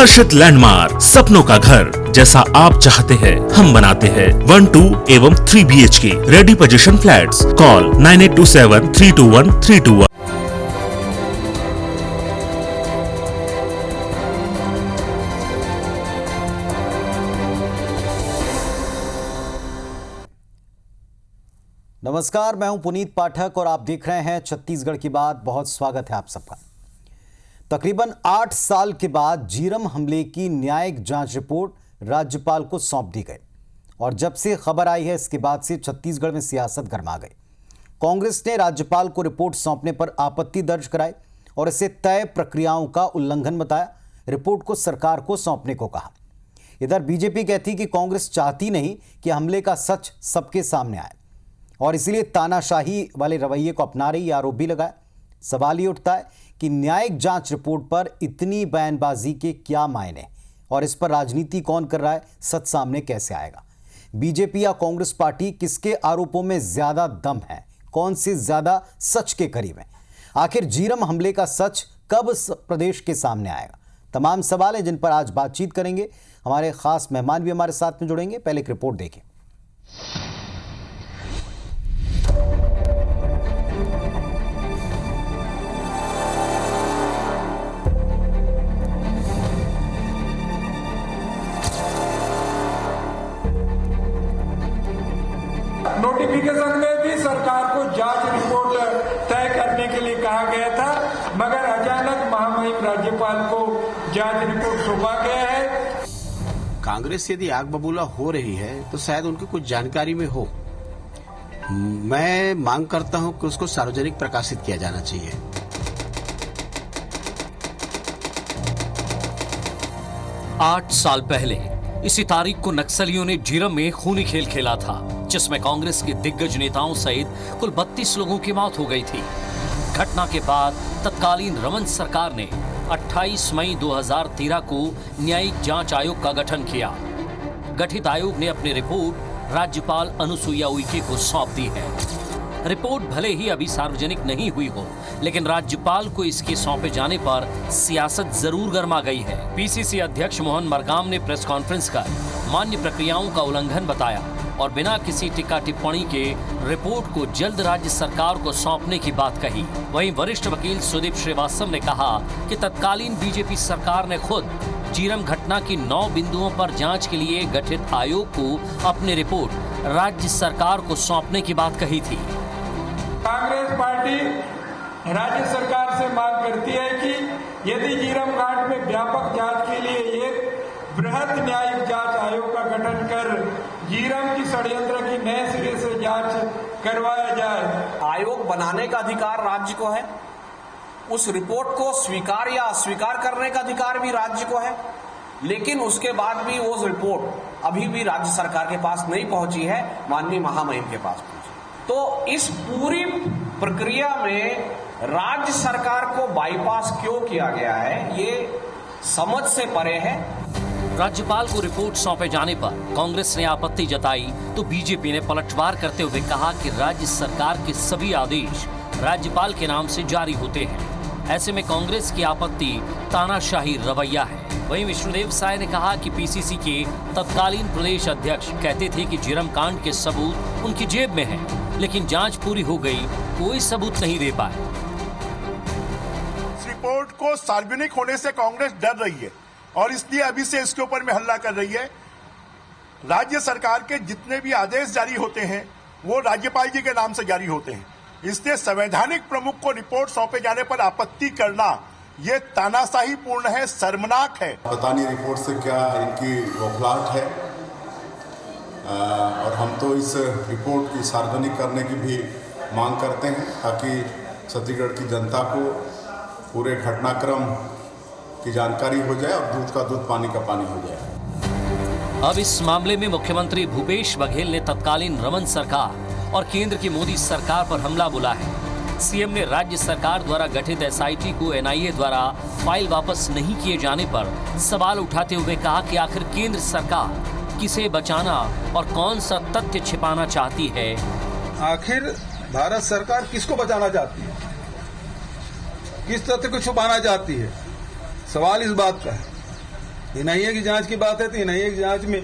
हर्षित landmark, सपनों का घर जैसा आप चाहते हैं हम बनाते हैं। 1, 2 एवं 3 BHK ready position flats. Call 9827321321। नमस्कार, मैं हूं पुनीत पाठक और आप देख रहे हैं छत्तीसगढ़ की बात। बहुत स्वागत है आप सबका। तकरीबन 8 साल के बाद झीरम हमले की न्यायिक जांच रिपोर्ट राज्यपाल को सौंप दी गई और जब से खबर आई है इसके बाद से छत्तीसगढ़ में सियासत गरमा गई। कांग्रेस ने राज्यपाल को रिपोर्ट सौंपने पर आपत्ति दर्ज कराई और इसे तय प्रक्रियाओं का उल्लंघन बताया। रिपोर्ट को सरकार को सौंपने को कहा। इधर बीजेपी कहती कि कांग्रेस चाहती नहीं कि हमले का सच सबके सामने आए और इसीलिए तानाशाही वाले रवैये को अपना रही, आरोप भी लगाया। सवाल ये उठता है कि न्यायिक जांच रिपोर्ट पर इतनी बयानबाजी के क्या मायने और इस पर राजनीति कौन कर रहा है, सच सामने कैसे आएगा? बीजेपी या कांग्रेस पार्टी किसके आरोपों में ज्यादा दम है, कौन से ज्यादा सच के करीब है? आखिर झीरम हमले का सच कब प्रदेश के सामने आएगा? तमाम सवाल है जिन पर आज बातचीत करेंगे। हमारे खास मेहमान भी हमारे साथ में जुड़ेंगे। पहले एक रिपोर्ट देखें। नोटिफिकेशन में भी सरकार को जांच रिपोर्ट तय करने के लिए कहा गया था, मगर अचानक महामहिम राज्यपाल को जांच रिपोर्ट सौंपा गया है। कांग्रेस यदि आग बबूला हो रही है तो शायद उनकी कुछ जानकारी में हो। मैं मांग करता हूं कि उसको सार्वजनिक प्रकाशित किया जाना चाहिए। आठ साल पहले इसी तारीख को नक्सलियों ने झीरम में खूनी खेल खेला था, जिसमें कांग्रेस के दिग्गज नेताओं सहित कुल 32 लोगों की मौत हो गई थी। घटना के बाद तत्कालीन रमन सरकार ने 28 मई 2013 को न्यायिक जांच आयोग का गठन किया। गठित आयोग ने अपनी रिपोर्ट राज्यपाल अनुसुईया उइके को सौंप दी है। रिपोर्ट भले ही अभी सार्वजनिक नहीं हुई हो, लेकिन राज्यपाल को इसके सौंपे जाने पर सियासत जरूर गर्मा गई है। पीसीसी अध्यक्ष मोहन मरकाम ने प्रेस कॉन्फ्रेंस कर मान्य प्रक्रियाओं का उल्लंघन बताया और बिना किसी टिक्का टिप्पणी के रिपोर्ट को जल्द राज्य सरकार को सौंपने की बात कही। वहीं वरिष्ठ वकील सुदीप श्रीवास्तव ने कहा कि तत्कालीन बीजेपी सरकार ने खुद झीरम घटना की 9 बिंदुओं पर जांच के लिए गठित आयोग को अपनी रिपोर्ट राज्य सरकार को सौंपने की बात कही थी। कांग्रेस पार्टी राज्य सरकार से मांग करती है कि यदि झीरम कांड में व्यापक जांच के लिए एक बृहद न्यायिक जांच आयोग का गठन कर झीरम की षड्यंत्र की नए सिरे से जांच करवाया जाए। आयोग बनाने का अधिकार राज्य को है, उस रिपोर्ट को स्वीकार या अस्वीकार करने का अधिकार भी राज्य को है, लेकिन उसके बाद भी वो रिपोर्ट अभी भी राज्य सरकार के पास नहीं पहुंची है, माननीय महामहिम के पास पहुंची। तो इस पूरी प्रक्रिया में राज्य सरकार को बाईपास क्यों किया गया है, ये समझ से परे है। राज्यपाल को रिपोर्ट सौंपे जाने पर कांग्रेस ने आपत्ति जताई तो बीजेपी ने पलटवार करते हुए कहा कि राज्य सरकार के सभी आदेश राज्यपाल के नाम से जारी होते हैं। ऐसे में कांग्रेस की आपत्ति तानाशाही रवैया है। वहीं विष्णुदेव साय ने कहा कि पीसीसी के तत्कालीन प्रदेश अध्यक्ष कहते थे कि झीरम कांड के सबूत उनकी जेब में हैं, लेकिन जांच पूरी हो गई, कोई सबूत नहीं दे पाए। इस रिपोर्ट को सार्वजनिक होने से कांग्रेस डर रही है और इसलिए अभी से इसके ऊपर में हल्ला कर रही है। राज्य सरकार के जितने भी आदेश जारी होते हैं वो राज्यपाल जी के नाम से जारी होते हैं, इसलिए संवैधानिक प्रमुख को रिपोर्ट सौंपे जाने पर आपत्ति करना ये तानाशाही पूर्ण है, शर्मनाक है। पता नहीं रिपोर्ट से क्या इनकी बौखलाहट है और हम तो इस रिपोर्ट की सार्वजनिक करने की भी मांग करते हैं ताकि छत्तीसगढ़ की जनता को पूरे घटनाक्रम की जानकारी हो जाए और दूध का दूध पानी का पानी हो जाए। अब इस मामले में मुख्यमंत्री भूपेश बघेल ने तत्कालीन रमन सरकार और केंद्र की मोदी सरकार पर हमला बोला है। सीएम ने राज्य सरकार द्वारा गठित एसआईटी को एनआईए द्वारा फाइल वापस नहीं किए जाने पर सवाल उठाते हुए कहा कि आखिर केंद्र सरकार किसे बचाना और कौन सा तथ्य छिपाना चाहती है। आखिर भारत सरकार किसको बचाना चाहती है, किस तथ्य को छुपाना चाहती है? सवाल इस बात का है। एनआईए की जांच की बात है तो एनआईए की जांच में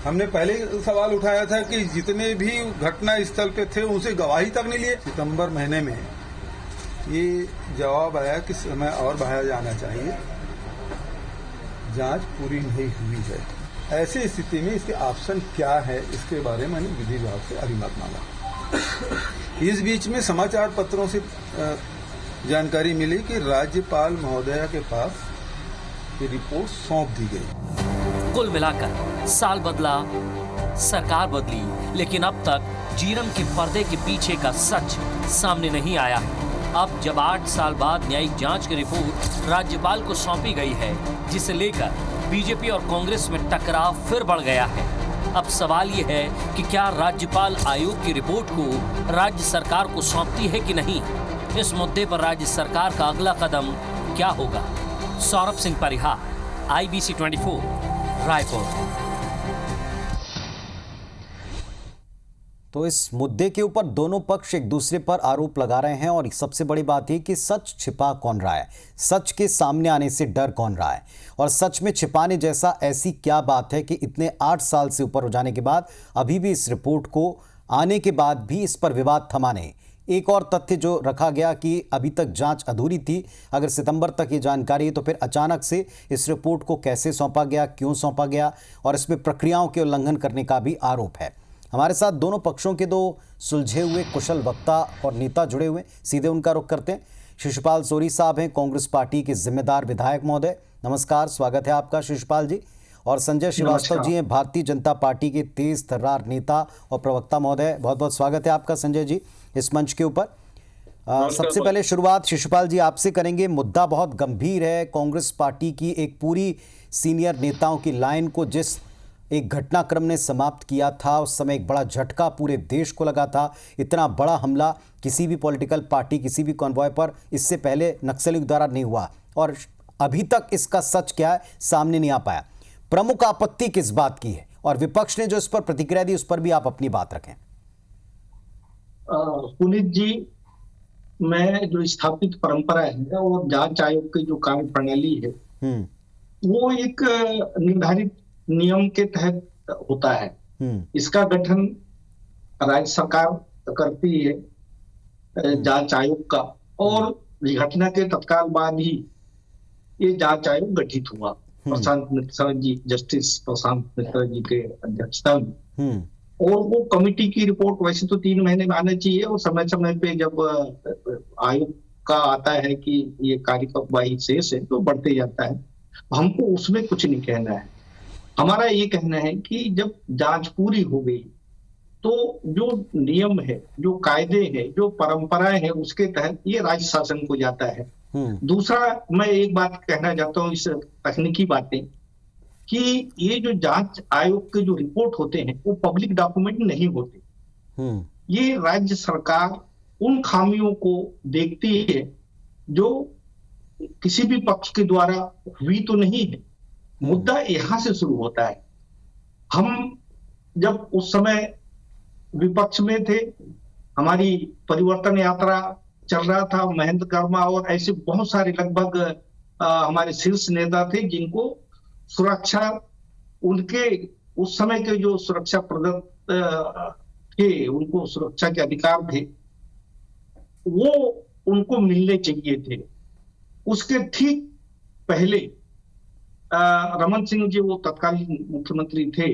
हमने पहले ही सवाल उठाया था कि जितने भी घटना स्थल पे थे उनसे गवाही तक नहीं लिए। सितंबर महीने में ये जवाब आया कि समय और बढ़ाया जाना चाहिए, जांच पूरी नहीं हुई है। ऐसी स्थिति में इसके ऑप्शन क्या है, इसके बारे में मैंने विधि विभाग से अनुमति मांगा। इस बीच में समाचार पत्रों से जानकारी मिली कि राज्यपाल महोदया के पास ये रिपोर्ट सौंप दी गई। कुल मिलाकर साल बदला, सरकार बदली, लेकिन अब तक जीरम के पर्दे के पीछे का सच सामने नहीं आया है। अब जब 8 साल बाद न्यायिक जांच की रिपोर्ट राज्यपाल को सौंपी गई है, जिसे लेकर बीजेपी और कांग्रेस में टकराव फिर बढ़ गया है। अब सवाल ये है कि क्या राज्यपाल आयोग की रिपोर्ट को राज्य सरकार को सौंपती है कि नहीं। इस मुद्दे पर राज्य सरकार का अगला कदम क्या होगा। सौरभ सिंह परिहार, IBC 24, रायपुर। तो इस मुद्दे के ऊपर दोनों पक्ष एक दूसरे पर आरोप लगा रहे हैं और सबसे बड़ी बात यह कि सच छिपा कौन रहा है, सच के सामने आने से डर कौन रहा है, और सच में छिपाने जैसा ऐसी क्या बात है कि इतने 8 साल से ऊपर हो जाने के बाद अभी भी इस रिपोर्ट को आने के बाद भी इस पर विवाद थमा नहीं। एक और तथ्य जो रखा गया कि अभी तक जांच अधूरी थी, अगर सितंबर तक ये जानकारी है तो फिर अचानक से इस रिपोर्ट को कैसे सौंपा गया, क्यों सौंपा गया, और इसमें प्रक्रियाओं के उल्लंघन करने का भी आरोप है। हमारे साथ दोनों पक्षों के दो सुलझे हुए कुशल वक्ता और नेता जुड़े हुए, सीधे उनका रुख करते हैं। शिशुपाल सोरी साहब हैं, कांग्रेस पार्टी के जिम्मेदार विधायक महोदय, नमस्कार, स्वागत है आपका शिशुपाल जी। और संजय श्रीवास्तव जी हैं, भारतीय जनता पार्टी के तेज तर्रार नेता और प्रवक्ता महोदय, बहुत बहुत स्वागत है आपका संजय जी इस मंच के ऊपर। सबसे पहले शुरुआत शिशुपाल जी आपसे करेंगे। मुद्दा बहुत गंभीर है। कांग्रेस पार्टी की एक पूरी सीनियर नेताओं की लाइन को जिस एक घटनाक्रम ने समाप्त किया था, उस समय एक बड़ा झटका पूरे देश को लगा था। इतना बड़ा हमला किसी भी पॉलिटिकल पार्टी, किसी भी कॉन्वॉय पर इससे पहले नक्सलियों द्वारा नहीं हुआ, और अभी तक इसका सच क्या है सामने नहीं आ पाया। प्रमुख आपत्ति किस बात की है, और विपक्ष ने जो इस पर प्रतिक्रिया दी उस पर भी आप अपनी बात रखें। पुनीत जी, मैं जो स्थापित परंपरा है और जांच आयोग की जो कार्य प्रणाली है वो एक निर्धारित नियम के तहत होता है। इसका गठन राज्य सरकार करती है जांच आयोग का, और घटना के तत्काल बाद ही ये जांच आयोग गठित हुआ प्रशांत मिश्रा जी, जस्टिस प्रशांत मिश्रा जी के अध्यक्षता में। और वो कमेटी की रिपोर्ट वैसे तो 3 महीने में आना चाहिए, और समय समय पे जब आयोग का आता है कि ये कार्यवाही शेष है तो बढ़ते जाता है। हमको उसमें कुछ नहीं कहना है। हमारा ये कहना है कि जब जांच पूरी हो गई तो जो नियम है, जो कायदे हैं, जो परंपराएं हैं, उसके तहत ये राज्य शासन को जाता है। दूसरा, मैं एक बात कहना चाहता हूँ, इस तकनीकी बातें, कि ये जो जांच आयोग के जो रिपोर्ट होते हैं वो पब्लिक डॉक्यूमेंट नहीं होते। ये राज्य सरकार उन खामियों को देखती है जो किसी भी पक्ष के द्वारा हुई तो नहीं है। मुद्दा यहां से शुरू होता है। हम जब उस समय विपक्ष में थे, हमारी परिवर्तन यात्रा चल रहा था, महेंद्र कर्मा और ऐसे बहुत सारे लगभग हमारे शीर्ष नेता थे जिनको सुरक्षा, उनके उस समय के जो सुरक्षा प्रदत्त थे, उनको सुरक्षा के अधिकार थे, वो उनको मिलने चाहिए थे। उसके ठीक पहले रमन सिंह जी, वो तत्कालीन मुख्यमंत्री थे,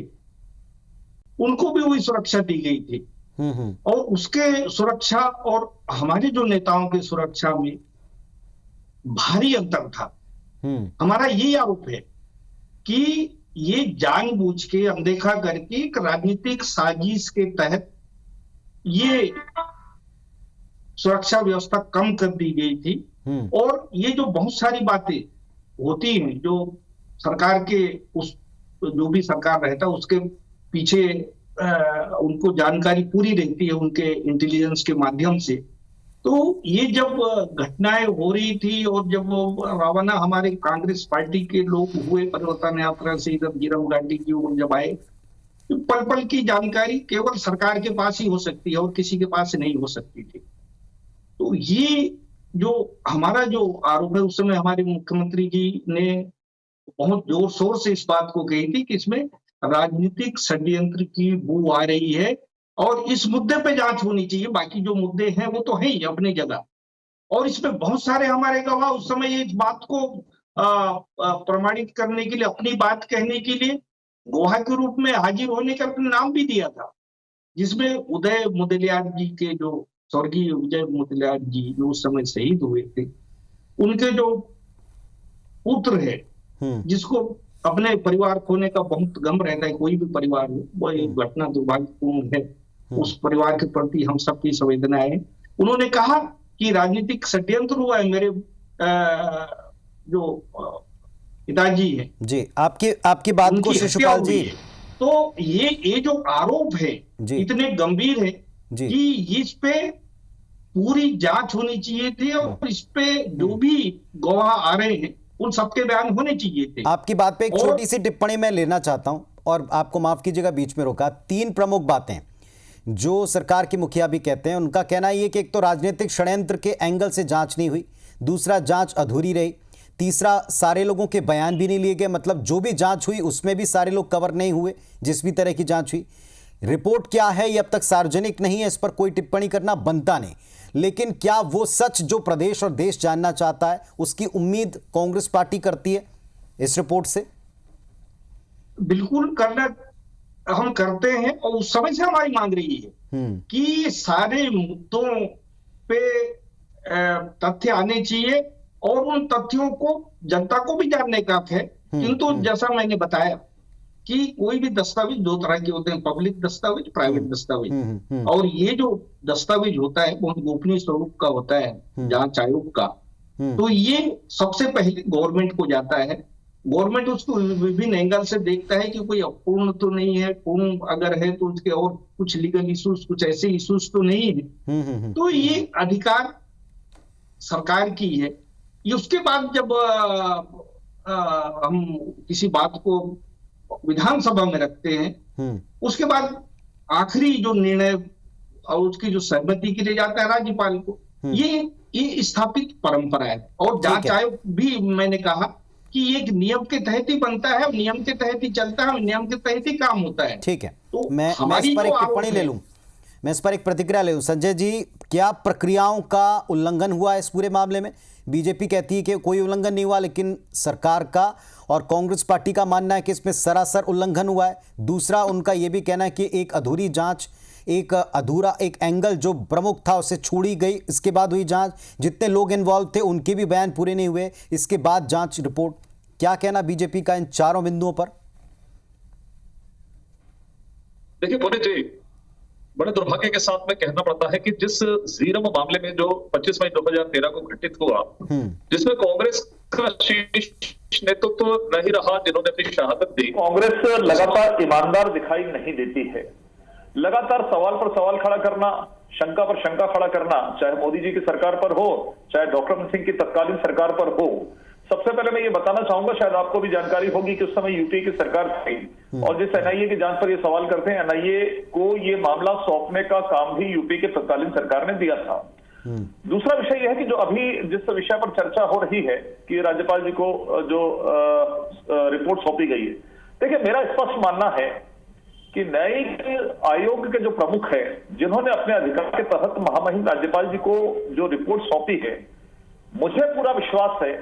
उनको भी वही सुरक्षा दी गई थी। और उसके सुरक्षा और हमारे जो नेताओं की सुरक्षा में भारी अंतर था। हमारा ये आरोप है कि ये जानबूझ के अनदेखा करके एक राजनीतिक साजिश के तहत ये सुरक्षा व्यवस्था कम कर दी गई थी। और ये जो बहुत सारी बातें होती हैं, जो सरकार के उस जो भी सरकार रहता है उसके पीछे उनको जानकारी पूरी रहती है उनके इंटेलिजेंस के माध्यम से। तो ये जब घटनाएं हो रही थी और जब रवाना हमारे कांग्रेस पार्टी के लोग हुए परिवर्तन यात्रा से इधर जीरम घाटी की ओर जब आए, तो पल पल की जानकारी केवल सरकार के पास ही हो सकती है और किसी के पास नहीं हो सकती थी। तो ये जो हमारा जो आरोप है, उस समय हमारे मुख्यमंत्री जी ने बहुत जोर शोर से इस बात को कही थी कि इसमें राजनीतिक षड्यंत्र की बू आ रही है और इस मुद्दे पे जांच होनी चाहिए। बाकी जो मुद्दे हैं वो तो है ही अपनी जगह, और इसमें बहुत सारे हमारे गवाह उस समय इस बात को प्रमाणित करने के लिए, अपनी बात कहने के लिए गवाह के रूप में हाजिर होने का अपना नाम भी दिया था, जिसमें उदय मुदलियार जी के, जो स्वर्गीय उदय मुदलियार जी जो उस समय शहीद हुए थे, उनके जो पुत्र है, जिसको अपने परिवार खोने का बहुत गम रहता है, कोई भी परिवार हो, वो एक घटना दुर्भाग्यपूर्ण है, उस परिवार के प्रति हम सबकी संवेदनाएं है। उन्होंने कहा कि राजनीतिक षड्यंत्र हुआ है, मेरे जो पिताजी है जी, आपकी बात को शिशुपाल जी, तो ये जो आरोप है इतने गंभीर है कि इस पे पूरी जांच होनी चाहिए थी और इस पे जो भी गवाह आ रहे हैं उन सबके बयान होने चाहिए थे। आपकी बात पे एक छोटी सी टिप्पणी मैं लेना चाहता हूं और आपको माफ कीजिएगा बीच में रोका। 3 प्रमुख बातें जो सरकार के मुखिया भी कहते हैं, उनका कहना यह कि एक तो राजनीतिक षड्यंत्र के एंगल से जांच नहीं हुई, दूसरा जांच अधूरी रही, तीसरा सारे लोगों के बयान भी नहीं लिए गए, मतलब जो भी जांच हुई उसमें भी सारे लोग कवर नहीं हुए जिस भी तरह की जांच हुई। रिपोर्ट क्या है ये अब तक सार्वजनिक नहीं है, इस पर कोई टिप्पणी करना बनता नहीं, लेकिन क्या वो सच जो प्रदेश और देश जानना चाहता है उसकी उम्मीद कांग्रेस पार्टी करती है इस रिपोर्ट से? बिल्कुल करना हम करते हैं और उस समय से हमारी मांग रही है कि सारे मुद्दों पे तथ्य आने चाहिए और उन तथ्यों को जनता को भी जानने का हक है। किंतु जैसा मैंने बताया कि कोई भी दस्तावेज 2 तरह के होते हैं, पब्लिक दस्तावेज, प्राइवेट दस्तावेज, और ये जो दस्तावेज होता है बहुत गोपनीय स्वरूप का होता है जांच आयोग का, तो ये सबसे पहले गवर्नमेंट को जाता है। गवर्नमेंट उसको विभिन्न एंगल से देखता है कि कोई अपूर्ण तो नहीं है, पूर्ण अगर है तो उसके और कुछ लीगल इश्यूज, कुछ ऐसे इश्यूज तो नहीं है। तो ये अधिकार सरकार की है। ये उसके बाद जब हम किसी बात को विधानसभा में रखते हैं, उसके बाद आखिरी जो निर्णय और उसकी जो सहमति के लिए जाता है राज्यपाल को। ये स्थापित परंपरा है और जांच आयोग भी मैंने कहा कि एक नियम के तहत ही बनता है, नियम के तहत ही चलता है, नियम के तहत ही काम होता है। ठीक है, तो मैं इस पर एक टिप्पणी ले लूं, मैं इस पर एक प्रतिक्रिया ले लूं। संजय जी, क्या प्रक्रियाओं का उल्लंघन हुआ है इस पूरे मामले में? बीजेपी कहती है कि कोई उल्लंघन नहीं हुआ, लेकिन सरकार का और कांग्रेस पार्टी का मानना है कि इसमें सरासर उल्लंघन हुआ है। दूसरा, उनका यह भी कहना है कि एक अधूरी जांच, एक अधूरा एक एंगल जो प्रमुख था उसे छोड़ी गई, इसके बाद हुई जांच, जितने लोग इन्वॉल्व थे उनके भी बयान पूरे नहीं हुए, इसके बाद जांच रिपोर्ट। क्या कहना बीजेपी का इन चारों बिंदुओं पर? देखिए पुनीत जी, बड़े दुर्भाग्य के साथ में कहना पड़ता है कि जिस झीरम मामले में जो 25 मई 2013 को घटित हुआ, जिसमें कांग्रेस का शीर्ष नेतृत्व तो नहीं रहा जिन्होंने अपनी शहादत दी। कांग्रेस लगातार ईमानदार दिखाई नहीं देती है। लगातार सवाल पर सवाल खड़ा करना, शंका पर शंका खड़ा करना, चाहे मोदी जी की सरकार पर हो, चाहे डॉक्टर मनमोहन सिंह की तत्कालीन सरकार पर हो। सबसे पहले मैं ये बताना चाहूंगा, शायद आपको भी जानकारी होगी कि उस समय यूपीए की सरकार थी और जिस एनआईए की जांच पर ये सवाल करते हैं, एनआईए को ये मामला सौंपने का काम भी यूपीए की तत्कालीन सरकार ने दिया था। दूसरा विषय यह है कि जो अभी जिस विषय पर चर्चा हो रही है कि राज्यपाल जी को जो रिपोर्ट सौंपी गई है, देखिए मेरा स्पष्ट मानना है कि न्यायिक आयोग के जो प्रमुख है, जिन्होंने अपने अधिकार के तहत महामहिम राज्यपाल जी को जो रिपोर्ट सौंपी है, मुझे पूरा विश्वास है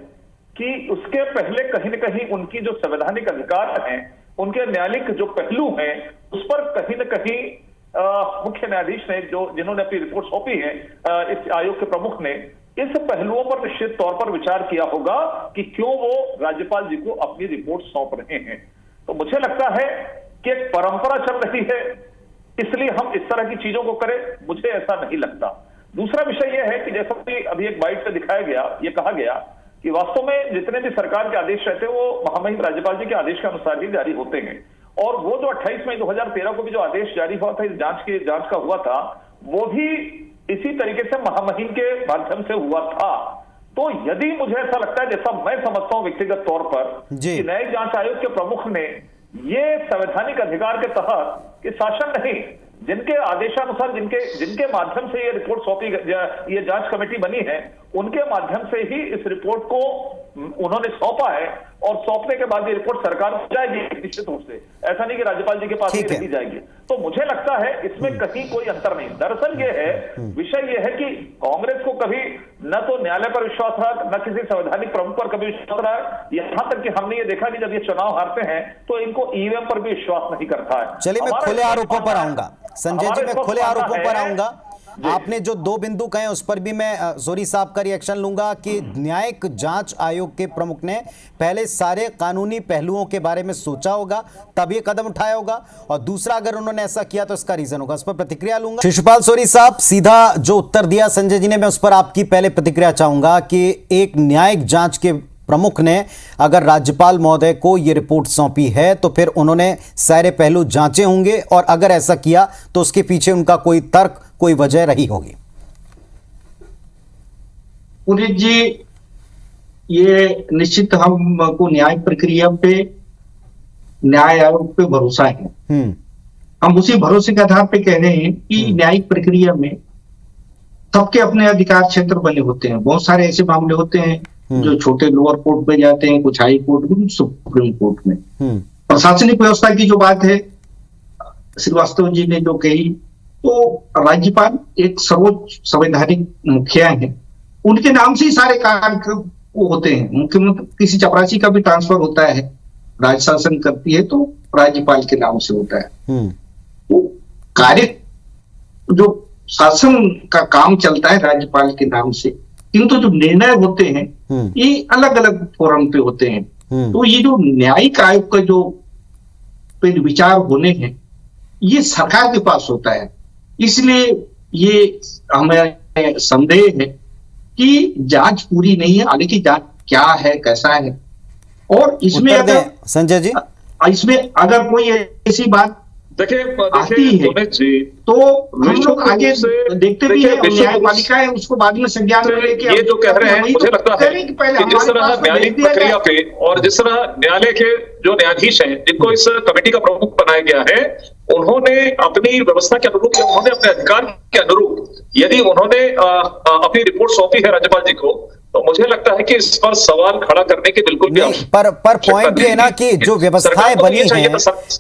कि उसके पहले कहीं न कहीं उनकी जो संवैधानिक अधिकार हैं, उनके न्यायिक जो पहलू हैं, उस पर कहीं न कहीं मुख्य न्यायाधीश ने जिन्होंने अपनी रिपोर्ट सौंपी है, इस आयोग के प्रमुख ने इस पहलुओं पर निश्चित तौर पर विचार किया होगा कि क्यों वो राज्यपाल जी को अपनी रिपोर्ट सौंप रहे हैं। तो मुझे लगता है कि एक परंपरा चल रही है, इसलिए हम इस तरह की चीजों को करें, मुझे ऐसा नहीं लगता। दूसरा विषय यह है कि जैसा कि अभी एक बाइट में दिखाया गया, ये कहा गया कि वास्तव में जितने भी सरकार के आदेश रहते हैं वो महामहिम राज्यपाल जी के आदेश के अनुसार ही जारी होते हैं, और वो जो 28 मई 2013 को भी जो आदेश जारी हुआ था, इस जांच का हुआ था, वो भी इसी तरीके से महामहिम के माध्यम से हुआ था। तो यदि मुझे ऐसा लगता है, जैसा मैं समझता हूं व्यक्तिगत तौर पर, कि न्यायिक जांच आयोग के प्रमुख ने ये संवैधानिक अधिकार के तहत कि शासन नहीं, जिनके आदेशानुसार जिनके माध्यम से ये रिपोर्ट सौंपी, ये जांच कमेटी बनी है, उनके माध्यम से ही इस रिपोर्ट को उन्होंने सौंपा है और सौंपने के बाद ये रिपोर्ट सरकार को जाएगी निश्चित रूप से। ऐसा नहीं कि राज्यपाल जी के पास ही रखी जाएगी। तो मुझे लगता है इसमें कहीं कोई अंतर नहीं। दरअसल ये है, विषय ये है कि कांग्रेस को कभी न तो न्यायालय पर विश्वास रहा, न किसी संवैधानिक प्रमुख पर कभी विश्वास रहा, यहां तक कि हमने ये देखा कि जब ये चुनाव हारते हैं तो इनको ईवीएम पर भी विश्वास नहीं करता है। चलिए मैं खुले आरोपों पर आऊंगा संजय जी, मैं खुले आरोपों पर आऊंगा। आपने जो 2 बिंदु कहे उस पर भी मैं सोरी साहब का रिएक्शन लूंगा कि न्यायिक जांच आयोग के प्रमुख ने पहले सारे कानूनी पहलुओं के बारे में सोचा होगा, तब ये कदम उठाया होगा, और दूसरा अगर उन्होंने ऐसा किया तो इसका रीजन होगा। उस पर प्रतिक्रिया लूंगा। शिशुपाल सोरी साहब, सीधा जो उत्तर दिया संजय जी ने, मैं उस पर आपकी पहले प्रतिक्रिया चाहूंगा कि एक न्यायिक जांच के प्रमुख ने अगर राज्यपाल महोदय को यह रिपोर्ट सौंपी है तो फिर उन्होंने सारे पहलू जांचे होंगे, और अगर ऐसा किया तो उसके पीछे उनका कोई तर्क, कोई वजह रही होगी। पुनीत जी, ये निश्चित हमको न्याय प्रक्रिया पे, न्याय आयोग पे भरोसा है। हम उसी भरोसे के आधार पे कह रहे हैं कि न्यायिक प्रक्रिया में सबके अपने अधिकार क्षेत्र बने होते हैं। बहुत सारे ऐसे मामले होते हैं जो छोटे लोअर कोर्ट में जाते हैं, कुछ हाई कोर्ट में, सुप्रीम कोर्ट में। प्रशासनिक व्यवस्था की जो बात है श्रीवास्तव जी ने जो कही, तो राज्यपाल एक सर्वोच्च संवैधानिक मुखिया है, उनके नाम से ही सारे कार्य होते हैं। मुख्यमंत्री किसी चपरासी का भी ट्रांसफर होता है, राज्य शासन करती है तो राज्यपाल के नाम से होता है। तो कार्य जो शासन का काम चलता है राज्यपाल के नाम से, किंतु जो निर्णय होते हैं ये अलग अलग फोरम पे होते हैं। तो ये जो न्यायिक आयोग का जो पे विचार होने हैं, ये सरकार के पास होता है। इसलिए ये हमें संदेह है कि जांच पूरी नहीं है, हालांकि जांच क्या है, कैसा है, और इसमें अगर संजय जी, इसमें अगर कोई ऐसी बात देखिए तो हम लोग आगे देखते भी हैं, न्यायपालिका है उसको बाद में संज्ञान में लेके ये जो कह रहे हैं, मुझे लगता है कि जिस तरह न्यायिक प्रक्रिया पे और जिस तरह न्यायालय के जो न्यायाधीश हैं, जिनको इस कमेटी का प्रमुख बनाया गया है, उन्होंने अपनी व्यवस्था के अनुरूप, उन्होंने अपने अधिकार के अनुरूप यदि उन्होंने अपनी रिपोर्ट सौंपी है राज्यपाल जी को, तो मुझे लगता है कि इस पर सवाल खड़ा करने की बिल्कुल भी पर पॉइंट ये है ना कि जो व्यवस्थाएं बनी हैं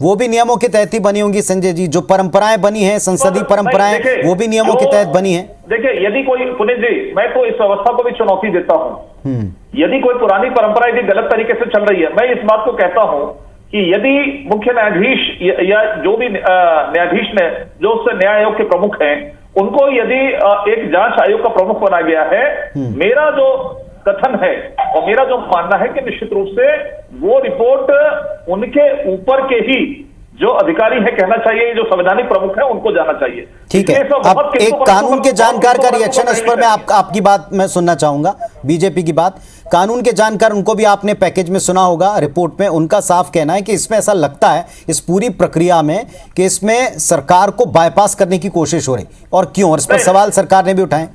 वो भी नियमों के तहत ही बनी होंगी संजय जी। जो परंपराएं बनी हैं, संसदीय परंपराएं, वो भी नियमों के तहत बनी हैं। देखिए, यदि कोई, पुनीत जी, मैं तो इस व्यवस्था को भी चुनौती देता हूं। यदि कोई पुरानी परंपरा यदि गलत तरीके से चल रही है, मैं इस बात को कहता हूं कि यदि मुख्य न्यायाधीश या जो भी न्यायाधीश ने, जो उस न्याय आयोग के प्रमुख हैं, उनको यदि एक जांच आयोग का प्रमुख बनाया गया है, मेरा जो कथन है और मेरा जो मानना है कि निश्चित रूप से वो रिपोर्ट उनके ऊपर के ही जो अधिकारी है कहना चाहिए, जो संवैधानिक प्रमुख है उनको जाना चाहिए। ठीक है, अब एक कानून के जानकार का रिएक्शन है, उस पर मैं आपकी बात मैं सुनना चाहूंगा। बीजेपी की बात, कानून के जानकार, उनको भी आपने पैकेज में सुना होगा, रिपोर्ट में उनका साफ कहना है कि इसमें ऐसा लगता है इस पूरी प्रक्रिया में कि इसमें सरकार को बाईपास करने की कोशिश हो रही, और क्यों, और इस पर सवाल सरकार ने भी उठाए।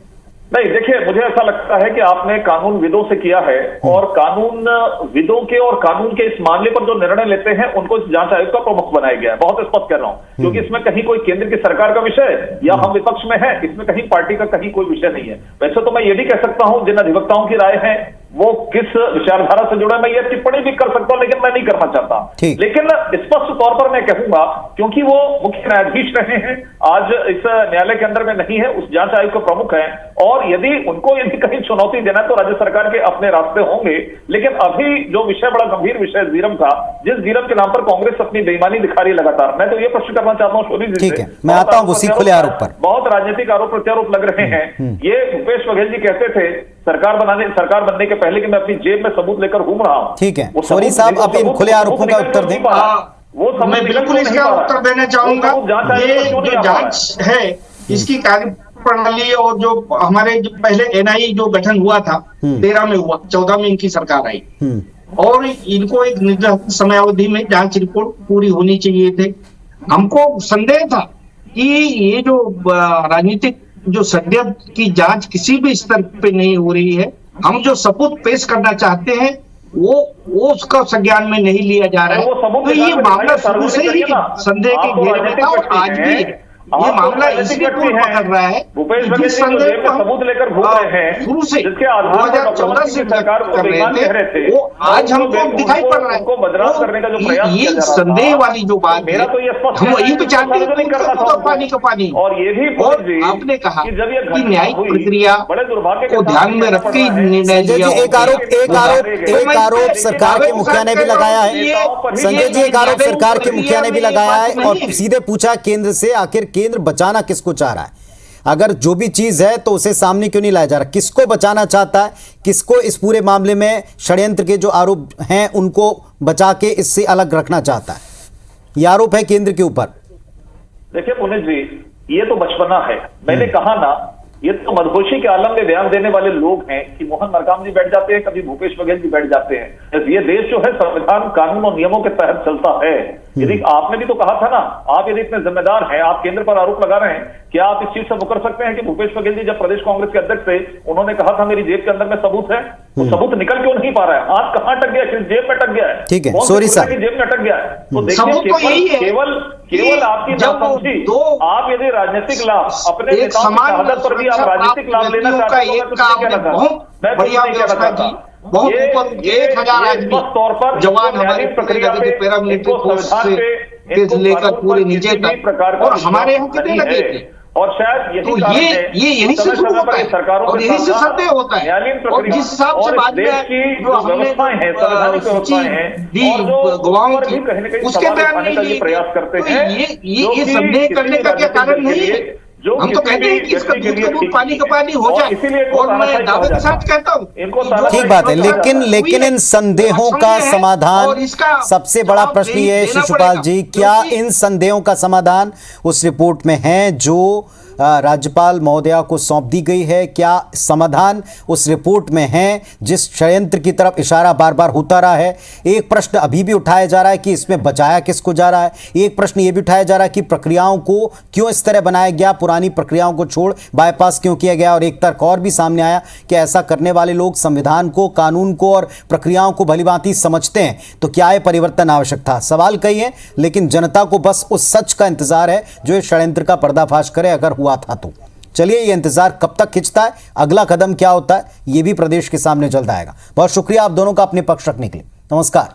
नहीं, देखिए, मुझे ऐसा लगता है कि आपने कानून विदों से किया है, और कानून विदों के और कानून के इस मामले पर जो निर्णय लेते हैं उनको इस जांच आयोग का प्रमुख बनाया गया है। बहुत स्पष्ट कह रहा हूं, क्योंकि इसमें कहीं कोई केंद्र की सरकार का विषय या हम विपक्ष में है, इसमें कहीं पार्टी का कहीं कोई विषय नहीं है। वैसे तो मैं ये भी कह सकता हूं, जिन अधिवक्ताओं की राय है वो किस विचारधारा से जुड़ा, मैं ये टिप्पणी भी कर सकता हूं, लेकिन मैं नहीं करना चाहता। लेकिन स्पष्ट तौर पर मैं कहूंगा, क्योंकि वो मुख्य न्यायाधीश रहे हैं, आज इस न्यायालय के अंदर में नहीं है, उस जांच आयोग के प्रमुख हैं, और यदि उनको यदि कहीं चुनौती देना है तो राज्य सरकार के अपने रास्ते होंगे। लेकिन अभी जो विषय, बड़ा गंभीर विषय जीरम का, जिस जीरम के नाम पर कांग्रेस अपनी बेईमानी दिखा रही है लगातार, मैं तो ये प्रश्न करना चाहता हूँ शोरी जी से, मैं आता हूं उसी खुले आरोप पर। बहुत राजनीतिक आरोप प्रत्यारोप लग रहे हैं। ये भूपेश बघेल जी कहते थे सरकार बनने के पहले कि मैं अपनी जेब में सबूत लेकर घूम रहा हूं। ठीक है, सॉरी साहब, अब इन खुले आरोपों का उत्तर दें। वो मैं बिल्कुल इसका उत्तर देना चाहूंगा। ये जो जांच है, इसकी कार्य प्रणाली और जो हमारे जो पहले एनआई जो गठन हुआ था 13 में हुआ, 14 में इनकी सरकार आई, और इनको एक निर्धारित समयावधि में जांच रिपोर्ट पूरी होनी चाहिए थे। हमको संदेह था कि ये जो राजनीतिक जो षड्यंत्र की जांच किसी भी स्तर पे नहीं हो रही है, हम जो सबूत पेश करना चाहते हैं वो उसका संज्ञान में नहीं लिया जा रहा है। तो ये मामला शुरू से ही संदेह के घेरे में था और आज भी है। ये मामला इसलिए कोर्ट पकड़ रहा है भूपेश बघेल जी जो जेब में सबूत लेकर घूम रहे हैं, शुरू से जिसके आधार पर 2014 से सरकार को बेईमान कह रहे थे, वो आज हमको दिखाई पड़ रहा है। उनको बदनाम करने का जो प्रयास किया जा रहा था, संदेह वाली जो बात मेरा तो ये स्पष्ट हम वही तो चाहते हैं नहीं करना तो पानी का पानी। और ये भी आपने कहा कि जब ये कि न्यायिक प्रक्रिया बड़े दुर्भाग्य को ध्यान में रख के निर्णय लिया। एक आरोप सरकार के मुखिया ने भी लगाया है। संजय जी, एक आरोप सरकार के मुखिया ने भी लगाया है और सीधे पूछा केंद्र से, आखिर केंद्र बचाना किसको चाह रहा है? अगर जो भी चीज है तो उसे सामने क्यों नहीं लाया जा रहा? किसको बचाना चाहता है? किसको इस पूरे मामले में षड्यंत्र के जो आरोप हैं उनको बचा के इससे अलग रखना चाहता है? यह आरोप है केंद्र के ऊपर। देखिए पुनीत जी, ये तो बचपना है। मैंने कहा ना, ये तो मदहोशी के आलम में बयान देने वाले लोग हैं कि मोहन मरकाम जी बैठ जाते हैं, कभी भूपेश बघेल जी बैठ जाते हैं। ये देश जो है संविधान, कानून और नियमों के तहत चलता है। यदि आपने भी तो कहा था ना, आप यदि इतने जिम्मेदार हैं, आप केंद्र पर आरोप लगा रहे हैं, क्या आप इस चीज से मुकर सकते हैं कि भूपेश बघेल जी जब प्रदेश कांग्रेस के अध्यक्ष थे, उन्होंने कहा था मेरी जेब के अंदर में सबूत है, वो सबूत निकल क्यों नहीं पा रहा है? हाथ कहां अटक गया? किस जेब में अटक गया है? ठीक है, सॉरी सर, जेब में अटक गया है। तो देखिए, केवल आपकी नासमझी, आप यदि राजनीतिक लाभ अपने नेताओं की शहादत पर भी आप राजनीतिक लाभ लेना चाहते हैं, बहुत ऊपर 1000 आदमी जवान हमारे प्रक्रिया पैरामिलिट्री फोर्स से लेकर पूरे नीचे तक, और हमारे यहाँ कितने लगे थे? और शायद तो ये यही से शुरू होता है और यही से संदेह होता है। और जिस हिसाब से बाद में जो हमने सूची दी गवाहों की, उसके बयान नहीं लिए प्रयास करते हैं। ये संदेह करने का क्या कारण नहीं है? हम तो कहते हैं कि इसका दूध का दूध पानी का पानी हो जाए, और मैं दावे के साथ कहता हूँ। ठीक बात है, लेकिन इन संदेहों का समाधान, सबसे बड़ा प्रश्न ये है शिशुपाल जी, क्या इन संदेहों का समाधान उस रिपोर्ट में है जो राज्यपाल महोदया को सौंप दी गई है? क्या समाधान उस रिपोर्ट में है जिस षड्यंत्र की तरफ इशारा बार बार होता रहा है? एक प्रश्न अभी भी उठाया जा रहा है कि इसमें बचाया किसको जा रहा है। एक प्रश्न ये भी उठाया जा रहा है कि प्रक्रियाओं को क्यों इस तरह बनाया गया, पुरानी प्रक्रियाओं को छोड़ बाईपास क्यों किया गया। और एक तर्क और भी सामने आया कि ऐसा करने वाले लोग संविधान को, कानून को और प्रक्रियाओं को भलीभांति समझते हैं, तो क्या ये परिवर्तन आवश्यक था? सवाल कई है, लेकिन जनता को बस उस सच का इंतजार है जो इस षड्यंत्र का पर्दाफाश करे, अगर हुआ था तो। चलिए, ये इंतजार कब तक खिंचता है, अगला कदम क्या होता है, ये भी प्रदेश के सामने जल्द आएगा। बहुत शुक्रिया आप दोनों का अपने पक्ष रखने के लिए। नमस्कार।